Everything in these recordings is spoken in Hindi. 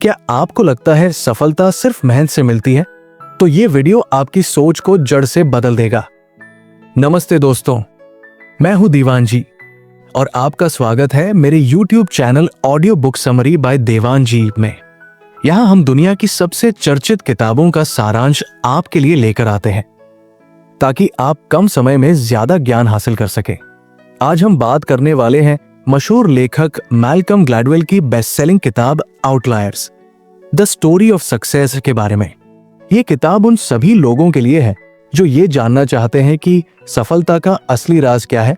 क्या आपको लगता है सफलता सिर्फ मेहनत से मिलती है? तो ये वीडियो आपकी सोच को जड़ से बदल देगा। नमस्ते दोस्तों, मैं हूं दीवान जी और आपका स्वागत है मेरे YouTube channel audio book summary by Dewan ji में। यहां हम दुनिया की सबसे चर्चित किताबों का सारांश आपके लिए लेकर आते हैं ताकि आप कम समय में ज्यादा ज्ञान हासिल कर सकें। आज हम बात करने वाले हैं मशहूर लेखक मैल्कम ग्लैडवेल की बेस्ट सेलिंग किताब outliers, the story of success के बारे में। ये किताब उन सभी लोगों के लिए है जो ये जानना चाहते हैं कि सफलता का असली राज क्या है।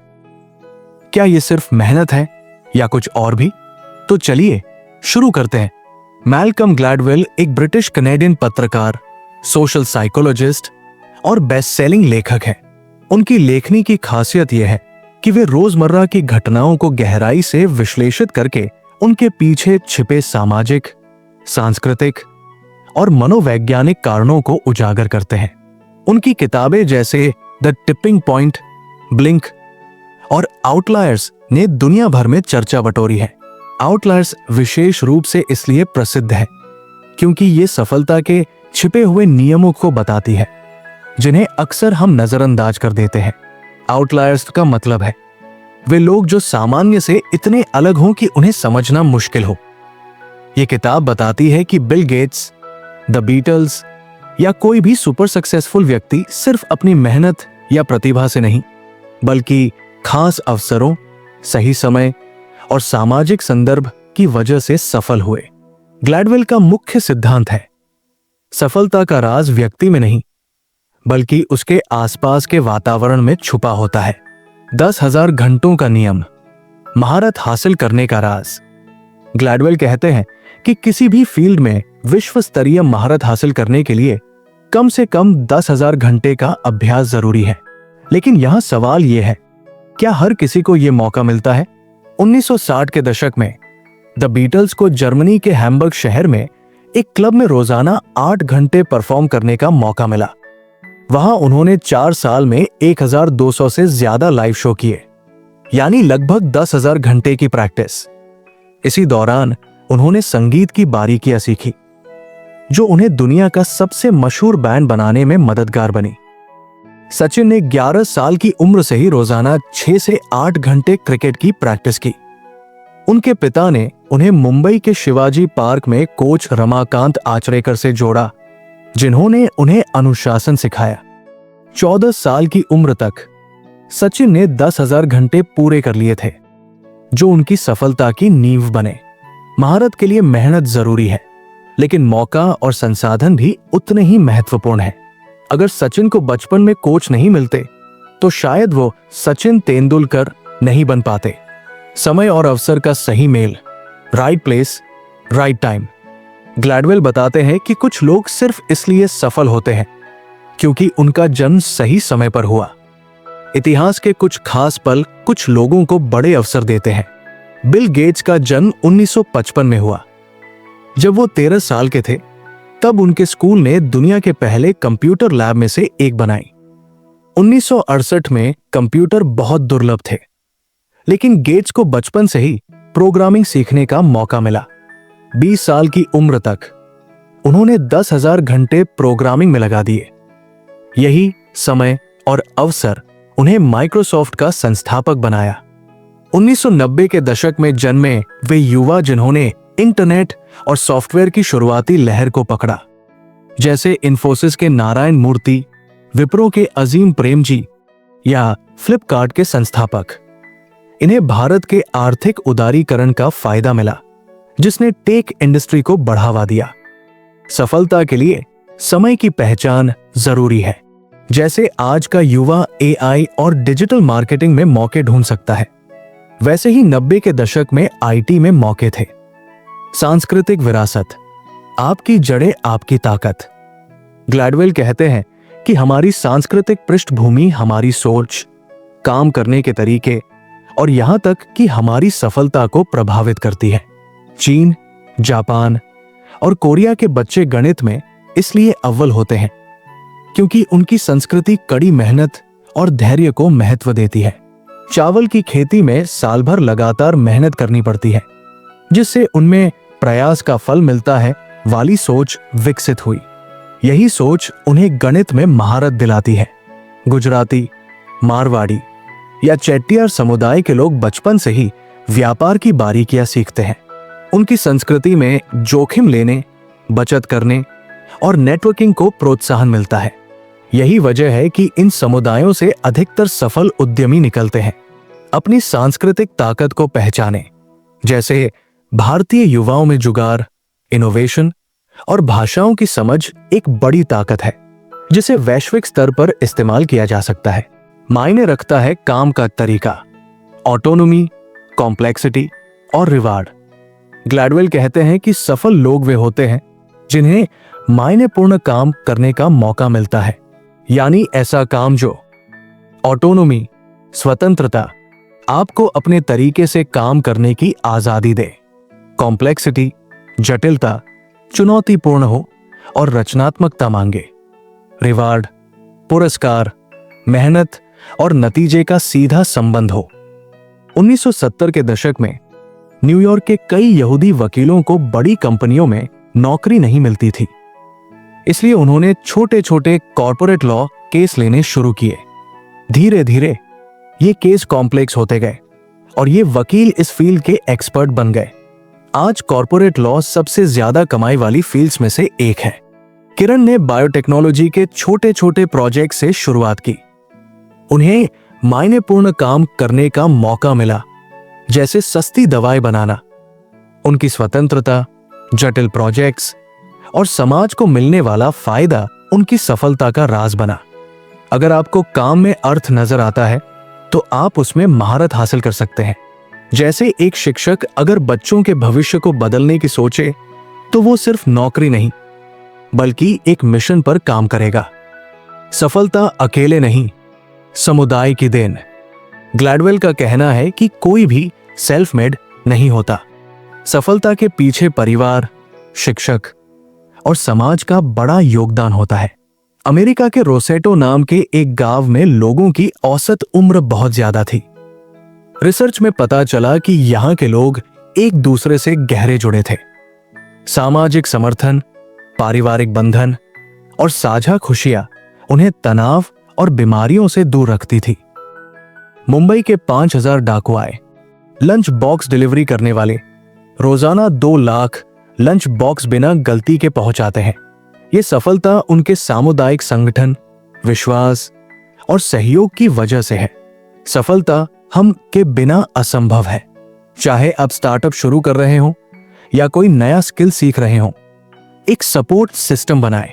क्या ये सिर्फ मेहनत है या कुछ और भी? तो चलिए शुरू करते हैं। मैल्कम ग्लैडवेल एक ब्रिटिश कनेडियन पत्रकार, सोशल साइकोलॉजिस्ट और बेस्ट सेलिंग लेखक हैं। उनकी लेखनी की खासियत यह है कि वे रोजमर्रा की घटनाओं को गहराई से विश्लेषित करके उनके पीछे छिपे सामाजिक, सांस्कृतिक और मनोवैज्ञानिक कारणों को उजागर करते हैं। उनकी किताबें जैसे द टिपिंग पॉइंट, ब्लिंक और आउटलायर्स ने दुनिया भर में चर्चा बटोरी है। आउटलायर्स विशेष रूप से इसलिए प्रसिद्ध है क्योंकि ये सफलता के छिपे हुए नियमों को बताती है जिन्हें अक्सर हम नजरअंदाज कर देते हैं। आउटलायर्स का मतलब है वे लोग जो सामान्य से इतने अलग हों कि उन्हें समझना मुश्किल हो। यह किताब बताती है कि बिल गेट्स, द बीटल्स या कोई भी सुपर सक्सेसफुल व्यक्ति सिर्फ अपनी मेहनत या प्रतिभा से नहीं, बल्कि खास अवसरों, सही समय और सामाजिक संदर्भ की वजह से सफल हुए। ग्लैडवेल का मुख्य सिद्धांत है सफलता का राज व्यक्ति में नहीं बल्कि उसके आसपास के वातावरण में छुपा होता है। 10,000 घंटों का नियम, महारत हासिल करने का राज। ग्लैडवेल कहते हैं कि किसी भी फील्ड में विश्व स्तरीय महारत हासिल करने के लिए कम से कम 10,000 घंटे का अभ्यास जरूरी है। लेकिन यहां सवाल यह है, क्या हर किसी को यह मौका मिलता है? 1960 के दशक में द बीटल्स को जर्मनी के हैम्बर्ग शहर में एक क्लब में रोजाना 8 घंटे परफॉर्म करने का मौका मिला। वहां उन्होंने 4 साल में 1200 से ज्यादा लाइव शो किए, यानी लगभग 10,000 घंटे की प्रैक्टिस। इसी दौरान उन्होंने संगीत की बारीकियां सीखी जो उन्हें दुनिया का सबसे मशहूर बैंड बनाने में मददगार बनी। सचिन ने 11 साल की उम्र से ही रोजाना 6 से 8 घंटे क्रिकेट की प्रैक्टिस की। उनके पिता ने उन्हें मुंबई के शिवाजी पार्क में कोच रमाकांत आचरेकर से जोड़ा, जिन्होंने उन्हें अनुशासन सिखाया। 14 साल की उम्र तक सचिन ने 10,000 घंटे पूरे कर लिए थे, जो उनकी सफलता की नींव बने। महारत के लिए मेहनत जरूरी है, लेकिन मौका और संसाधन भी उतने ही महत्वपूर्ण है। अगर सचिन को बचपन में कोच नहीं मिलते, तो शायद वो सचिन तेंदुलकर नहीं बन पाते। समय और अवसर का सही मेल, right place, right time. Gladwell बताते हैं कि कुछ लोग सिर्फ इसलिए सफल होते हैं क्योंकि उनका जन्म सही समय पर हुआ। इतिहास के कुछ खास पल कुछ लोगों को बड़े अवसर देते हैं। बिल गेट्स का जन्म 1955 में हुआ। जब वो 13 साल के थे, तब उनके स्कूल ने दुनिया के पहले कंप्यूटर लैब में से एक बनाई। 1968 में कंप्यूटर बहुत दुर्लभ थे, लेकिन गेट्स को बचपन से ही प्रोग्रामिंग सीखने का मौका मिला। 20 साल की उम्र तक उन्होंने 10,000 घंटे प्रोग्रामिंग में लगा दिए। यही समय और अवसर उन्हें माइक्रोसॉफ्ट का संस्थापक बनाया। 1990 के दशक में जन्मे वे युवा जिन्होंने इंटरनेट और सॉफ्टवेयर की शुरुआती लहर को पकड़ा, जैसे इन्फोसिस के नारायण मूर्ति, विप्रो के अजीम प्रेमजी या फ्लिपकार्ट के संस्थापक। इन्हें भारत के आर्थिक उदारीकरण का फायदा मिला, जिसने टेक इंडस्ट्री को बढ़ावा दिया। सफलता के लिए समय की पहचान जरूरी है। जैसे आज का युवा एआई और डिजिटल मार्केटिंग में मौके ढूंढ सकता है, वैसे ही 90 के दशक में आईटी में मौके थे। सांस्कृतिक विरासत, आपकी जड़ें आपकी ताकत। ग्लैडवेल कहते हैं कि हमारी सांस्कृतिक पृष्ठभूमि हमारी सोच, काम करने के तरीके और यहां तक कि हमारी सफलता को प्रभावित करती है। चीन, जापान और कोरिया के बच्चे गणित में इसलिए अव्वल होते हैं क्योंकि उनकी संस्कृति कड़ी मेहनत और धैर्य को महत्व देती है। चावल की खेती में साल भर लगातार मेहनत करनी पड़ती है, जिससे उनमें प्रयास का फल मिलता है वाली सोच विकसित हुई। यही सोच उन्हें गणित में महारत दिलाती है। गुजराती, मारवाड़ी या चेट्टियार समुदाय के लोग बचपन से ही व्यापार की बारीकियां सीखते हैं। उनकी संस्कृति में जोखिम लेने, बचत करने और नेटवर्किंग को प्रोत्साहन मिलता है। यही वजह है कि इन समुदायों से अधिकतर सफल उद्यमी निकलते हैं। अपनी सांस्कृतिक ताकत को पहचानें, जैसे भारतीय युवाओं में जुगाड़, इनोवेशन और भाषाओं की समझ एक बड़ी ताकत है जिसे वैश्विक स्तर पर इस्तेमाल किया जा सकता है। मायने रखता है काम का तरीका, ऑटोनोमी, कॉम्प्लेक्सिटी और रिवार्ड। ग्लैडवेल कहते हैं कि सफल लोग वे होते हैं जिन्हें मायनेपूर्ण काम करने का मौका मिलता है, यानी ऐसा काम जो ऑटोनोमी, स्वतंत्रता, आपको अपने तरीके से काम करने की आजादी दे, कॉम्प्लेक्सिटी, जटिलता, चुनौतीपूर्ण हो और रचनात्मकता मांगे, रिवार्ड, पुरस्कार, मेहनत और नतीजे का सीधा संबंध हो। 1970 के दशक में न्यूयॉर्क के कई यहूदी वकीलों को बड़ी कंपनियों में नौकरी नहीं मिलती थी, इसलिए उन्होंने छोटे छोटे कॉर्पोरेट लॉ केस लेने शुरू किए। धीरे धीरे ये केस कॉम्प्लेक्स होते गए और ये वकील इस फील्ड के एक्सपर्ट बन गए। आज कॉर्पोरेट लॉ सबसे ज्यादा कमाई वाली फील्ड्स में से एक है। किरण ने बायोटेक्नोलॉजी के छोटे छोटे प्रोजेक्ट से शुरुआत की। उन्हें मायनेपूर्ण काम करने का मौका मिला, जैसे सस्ती दवाएं बनाना। उनकी स्वतंत्रता, जटिल प्रोजेक्ट्स और समाज को मिलने वाला फायदा उनकी सफलता का राज बना। अगर आपको काम में अर्थ नजर आता है तो आप उसमें महारत हासिल कर सकते हैं। जैसे एक शिक्षक अगर बच्चों के भविष्य को बदलने की सोचे तो वो सिर्फ नौकरी नहीं बल्कि एक मिशन पर काम करेगा। सफलता अकेले नहीं, समुदाय की देन। ग्लैडवेल का कहना है कि कोई भी सेल्फ मेड नहीं होता। सफलता के पीछे परिवार, शिक्षक और समाज का बड़ा योगदान होता है। अमेरिका के रोसेटो नाम के एक गांव में लोगों की औसत उम्र बहुत ज्यादा थी। रिसर्च में पता चला कि यहां के लोग एक दूसरे से गहरे जुड़े थे। सामाजिक समर्थन, पारिवारिक बंधन और साझा खुशियां उन्हें तनाव और बीमारियों से दूर रखती थी। मुंबई के 5000 डाकू आए। लंच बॉक्स डिलीवरी करने वाले रोजाना 2 लाख लंच बॉक्स बिना गलती के पहुंचाते हैं। ये सफलता उनके सामुदायिक संगठन, विश्वास और सहयोग की वजह से है। सफलता हम के बिना असंभव है। चाहे आप स्टार्टअप शुरू कर रहे हो या कोई नया स्किल सीख रहे हो, एक सपोर्ट सिस्टम बनाएं।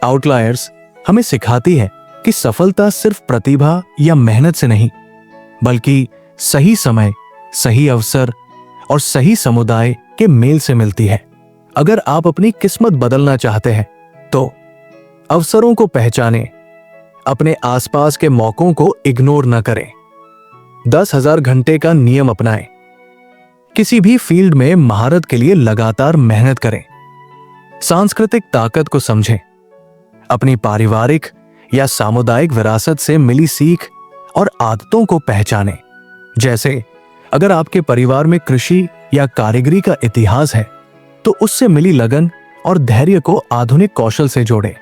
आउटलायर्स हमें सिखाती है कि सफलता सिर्फ प्रतिभा या मेहनत से नहीं, बल्कि सही समय, सही अवसर और सही समुदाय के मेल से मिलती है। अगर आप अपनी किस्मत बदलना चाहते हैं तो अवसरों को पहचानें, अपने आसपास के मौकों को इग्नोर न करें। 10,000 घंटे का नियम अपनाएं। किसी भी फील्ड में महारत के लिए लगातार मेहनत करें। सांस्कृतिक ताकत को समझें। अपनी पारिवारिक या सामुदायिक विरासत से मिली सीख और आदतों को पहचानें। जैसे अगर आपके परिवार में कृषि या कारीगरी का इतिहास है तो उससे मिली लगन और धैर्य को आधुनिक कौशल से जोड़ें।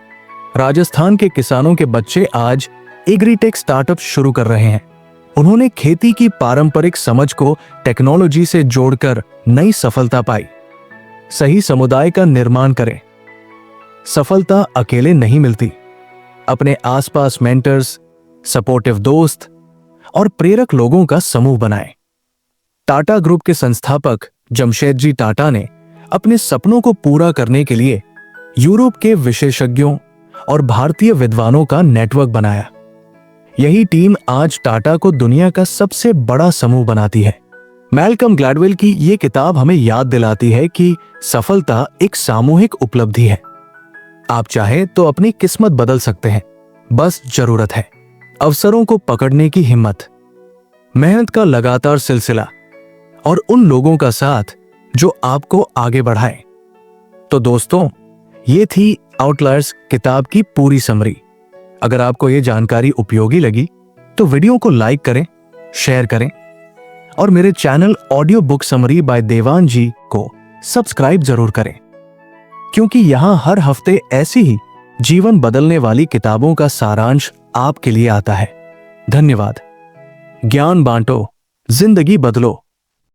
राजस्थान के किसानों के बच्चे आज एग्रीटेक स्टार्टअप शुरू कर रहे हैं। उन्होंने खेती की पारंपरिक समझ को टेक्नोलॉजी से जोड़कर नई सफलता पाई। सही समुदाय का निर्माण करें। सफलता अकेले नहीं मिलती। अपने आसपास मेंटर्स, सपोर्टिव दोस्त और प्रेरक लोगों का समूह बनाएं। टाटा ग्रुप के संस्थापक जमशेदजी टाटा ने अपने सपनों को पूरा करने के लिए यूरोप के विशेषज्ञों और भारतीय विद्वानों का नेटवर्क बनाया। यही टीम आज टाटा को दुनिया का सबसे बड़ा समूह बनाती है। मैल्कम ग्लैडवेल की ये किताब हमें याद दिलाती है कि सफलता एक सामूहिक उपलब्धि है। आप चाहें तो अपनी किस्मत बदल सकते हैं, बस जरूरत है अवसरों को पकड़ने की हिम्मत, मेहनत का लगातार सिलसिला और उन लोगों का साथ जो आपको आगे बढ़ाए। तो दोस्तों, ये थी आउटलायर्स किताब की पूरी समरी। अगर आपको ये जानकारी उपयोगी लगी तो वीडियो को लाइक करें, शेयर करें और मेरे channel audio book summary by Dewan ji को सब्सक्राइब जरूर करें, क्योंकि यहां हर हफ्ते ऐसी ही जीवन बदलने वाली किताबों का सारांश आपके लिए आता है। धन्यवाद। ज्ञान बांटो, जिंदगी बदलो।